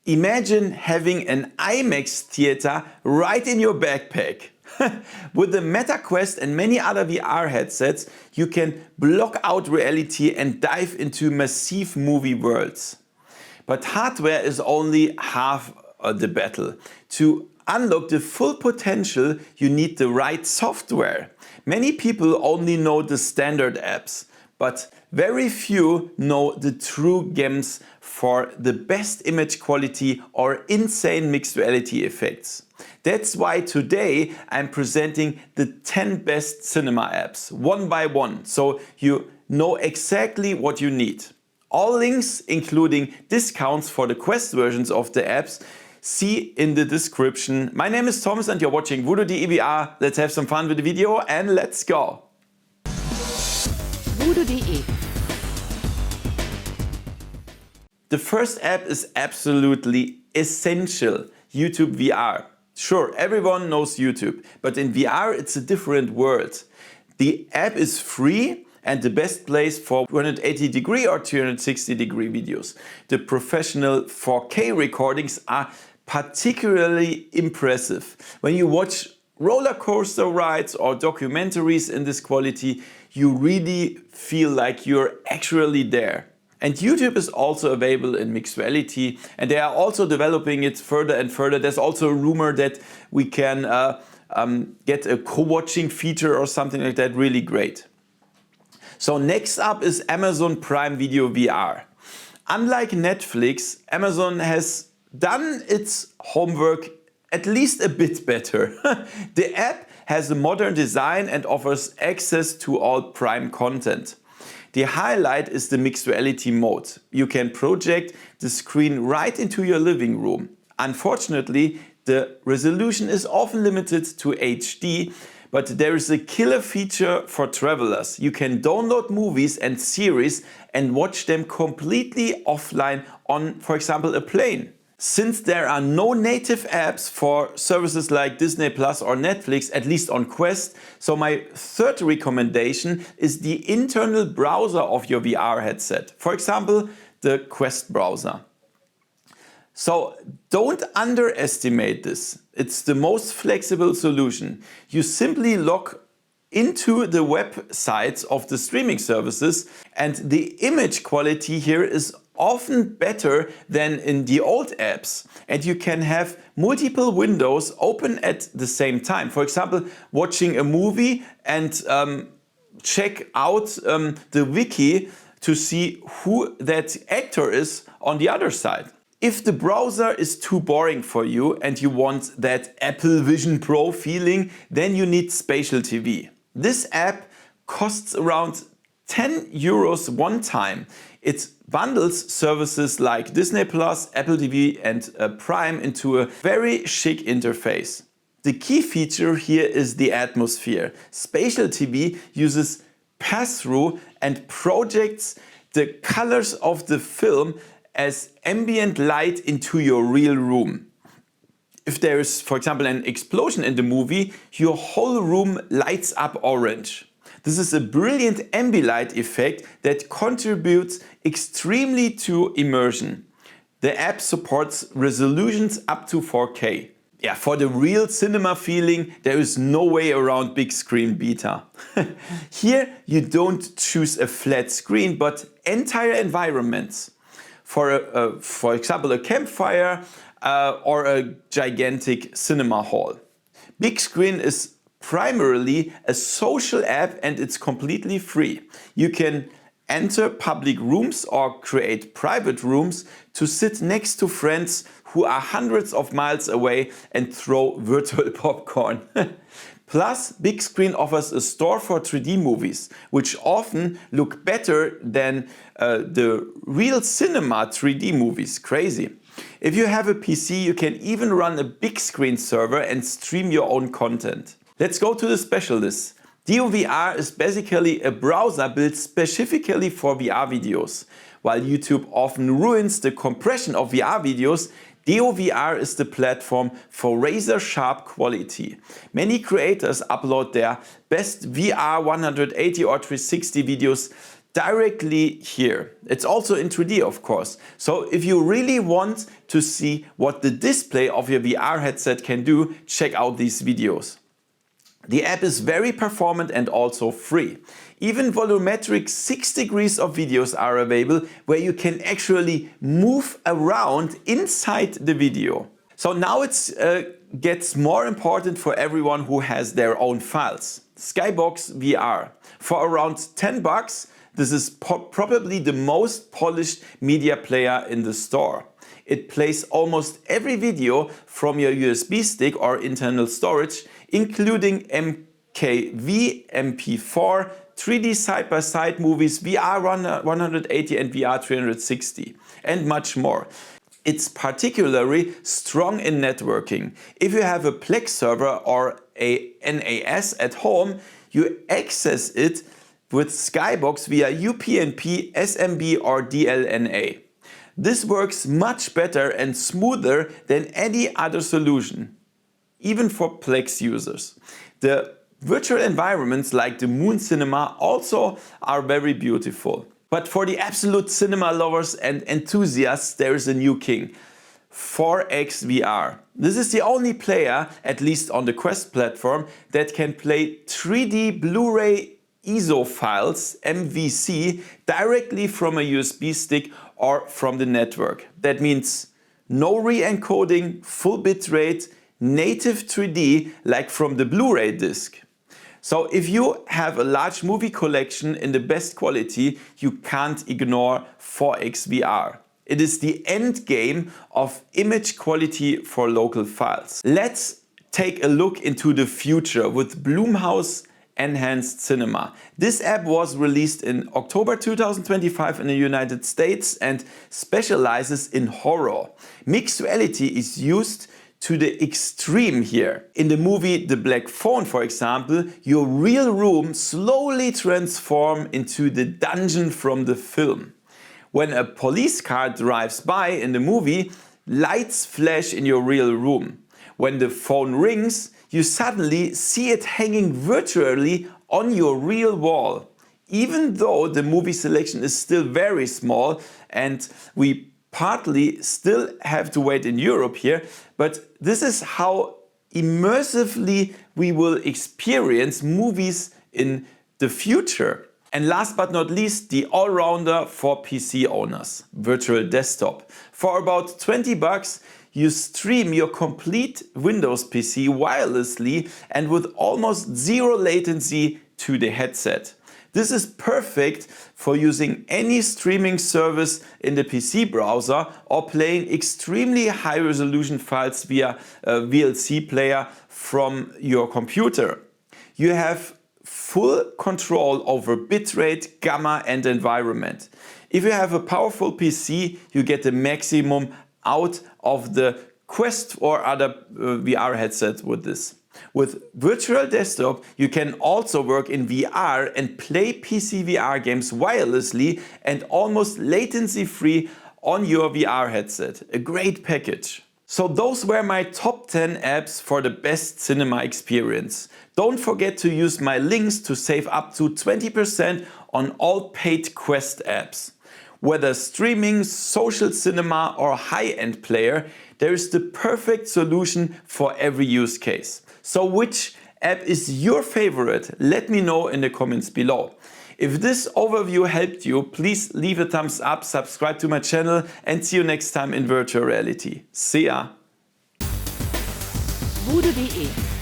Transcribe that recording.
Imagine having an IMAX theater right in your backpack. With the Meta Quest and many other VR headsets, you can block out reality and dive into massive movie worlds. But hardware is only half the battle. To unlock the full potential, you need the right software. Many people only know the standard apps, but very few know the true gems for the best image quality or insane mixed reality effects. That's why today I'm presenting the 10 best cinema apps, one by one, so you know exactly what you need. All links, including discounts for the Quest versions of the apps, see in the description. My name is Thomas and you're watching Voodoo.de. Let's have some fun with the video and let's go! Voodoo.de. The first app is absolutely essential, YouTube VR. Sure, everyone knows YouTube, but in VR it's a different world. The app is free and the best place for 180-degree or 360-degree videos. The professional 4K recordings are particularly impressive. When you watch roller coaster rides or documentaries in this quality, you really feel like you're actually there. And YouTube is also available in mixed reality, and they are also developing it further and further. There's also a rumor that we can get a co-watching feature or something like that. Really great. So next up is Amazon Prime Video VR. Unlike Netflix, Amazon has done its homework at least a bit better. The app has a modern design and offers access to all Prime content. The highlight is the mixed reality mode. You can project the screen right into your living room. Unfortunately, the resolution is often limited to HD, but there is a killer feature for travelers. You can download movies and series and watch them completely offline on, for example, a plane. Since there are no native apps for services like Disney Plus or Netflix, at least on Quest, so my third recommendation is the internal browser of your VR headset. For example, the Quest browser. So don't underestimate this. It's the most flexible solution. You simply log into the websites of the streaming services, and the image quality here is often better than in the old apps, and you can have multiple windows open at the same time. For example, watching a movie and check out the wiki to see who that actor is on the other side. If the browser is too boring for you and you want that Apple Vision Pro feeling, then you need Spatial TV. This app costs around 10 euros one time. It bundles services like Disney Plus, Apple TV and Prime into a very chic interface. The key feature here is the atmosphere. Spatial TV uses Passthrough and projects the colors of the film as ambient light into your real room. If there is, for example, an explosion in the movie, your whole room lights up orange. This is a brilliant Ambilight effect that contributes extremely to immersion. The app supports resolutions up to 4K. Yeah, for the real cinema feeling, there is no way around Bigscreen Beta. Here you don't choose a flat screen, but entire environments. For example, a campfire or a gigantic cinema hall. Bigscreen is primarily a social app and it's completely free. You can enter public rooms or create private rooms to sit next to friends who are hundreds of miles away and throw virtual popcorn. Plus, Bigscreen offers a store for 3D movies, which often look better than the real cinema 3D movies. Crazy. If you have a PC, you can even run a Bigscreen server and stream your own content. Let's go to the specialists. DeoVR is basically a browser built specifically for VR videos. While YouTube often ruins the compression of VR videos, DeoVR is the platform for razor-sharp quality. Many creators upload their best VR 180 or 360 videos directly here. It's also in 3D, of course. So if you really want to see what the display of your VR headset can do, check out these videos. The app is very performant and also free. Even volumetric 6 degrees of videos are available where you can actually move around inside the video. So now it gets more important for everyone who has their own files. Skybox VR. For around 10 bucks, this is probably the most polished media player in the store. It plays almost every video from your USB stick or internal storage, including MKV, MP4, 3D side-by-side movies, VR 180 and VR 360, and much more. It's particularly strong in networking. If you have a Plex server or a NAS at home, you access it with Skybox via UPnP, SMB or DLNA. This works much better and smoother than any other solution, even for Plex users. The virtual environments like the Moon Cinema also are very beautiful. But for the absolute cinema lovers and enthusiasts, there is a new king. 4X VR. This is the only player, at least on the Quest platform, that can play 3D Blu-ray ISO files, MVC, directly from a USB stick or from the network. That means no re-encoding, full bitrate, native 3D like from the Blu-ray disc. So if you have a large movie collection in the best quality, you can't ignore 4X VR. It is the end game of image quality for local files. Let's take a look into the future with Blumhouse Enhanced Cinema. This app was released in October 2025 in the United States and specializes in horror. Mixed reality is used to the extreme here. In the movie The Black Phone, for example, your real room slowly transforms into the dungeon from the film. When a police car drives by in the movie, lights flash in your real room. When the phone rings, you suddenly see it hanging virtually on your real wall. Even though the movie selection is still very small and we partly still have to wait in Europe here, but this is how immersively we will experience movies in the future. And last but not least, the all-rounder for PC owners, Virtual Desktop. For about 20 bucks, you stream your complete Windows PC wirelessly and with almost zero latency to the headset. This is perfect for using any streaming service in the PC browser or playing extremely high resolution files via a VLC player from your computer. You have full control over bitrate, gamma and environment. If you have a powerful PC, you get the maximum out of the Quest or other VR headsets with this. With Virtual Desktop, you can also work in VR and play PCVR games wirelessly and almost latency-free on your VR headset. A great package. So those were my top 10 apps for the best cinema experience. Don't forget to use my links to save up to 20% on all paid Quest apps. Whether streaming, social cinema or high-end player, there is the perfect solution for every use case. So which app is your favorite? Let me know in the comments below. If this overview helped you, please leave a thumbs up, subscribe to my channel and see you next time in virtual reality. See ya! Bude.de